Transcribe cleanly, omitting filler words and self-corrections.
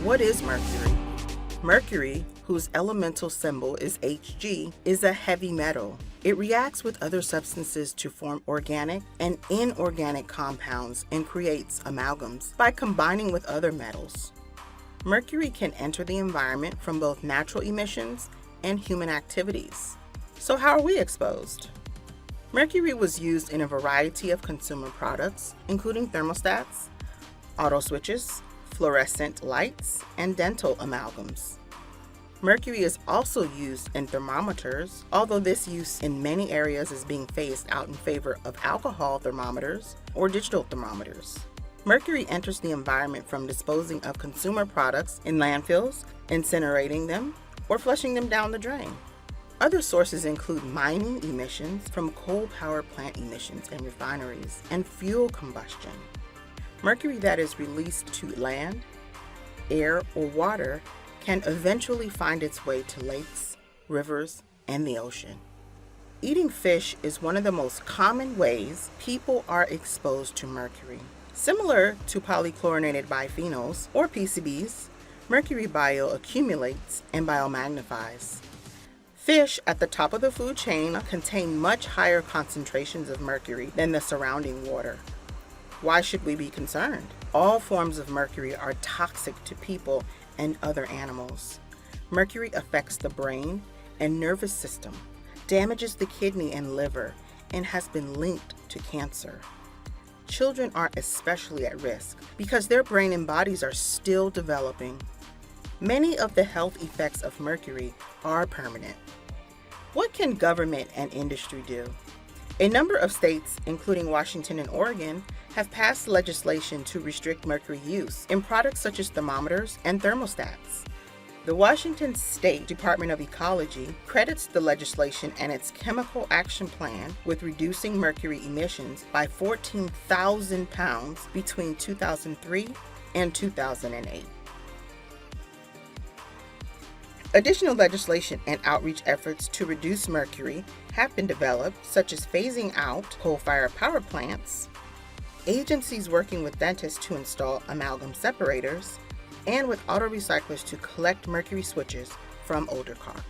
What is mercury? Mercury, whose elemental symbol is Hg, is a heavy metal. It reacts with other substances to form organic and inorganic compounds and creates amalgams by combining with other metals. Mercury can enter the environment from both natural emissions and human activities. So how are we exposed? Mercury was used in a variety of consumer products, including thermostats, auto switches, fluorescent lights, and dental amalgams. Mercury is also used in thermometers, although this use in many areas is being phased out in favor of alcohol thermometers or digital thermometers. Mercury enters the environment from disposing of consumer products in landfills, incinerating them, or flushing them down the drain. Other sources include mining emissions from coal power plant emissions in refineries and fuel combustion. Mercury that is released to land, air, or water can eventually find its way to lakes, rivers, and the ocean. Eating fish is one of the most common ways people are exposed to mercury. Similar to polychlorinated biphenyls, or PCBs, mercury bioaccumulates and biomagnifies. Fish at the top of the food chain contain much higher concentrations of mercury than the surrounding water. Why should we be concerned? All forms of mercury are toxic to people and other animals. Mercury affects the brain and nervous system, damages the kidney and liver, and has been linked to cancer. Children are especially at risk because their brain and bodies are still developing. Many of the health effects of mercury are permanent. What can government and industry do? A number of states, including Washington and Oregon, have passed legislation to restrict mercury use in products such as thermometers and thermostats. The Washington State Department of Ecology credits the legislation and its chemical action plan with reducing mercury emissions by 14,000 pounds between 2003 and 2008. Additional legislation and outreach efforts to reduce mercury have been developed, such as phasing out coal-fired power plants, agencies working with dentists to install amalgam separators, and with auto recyclers to collect mercury switches from older cars.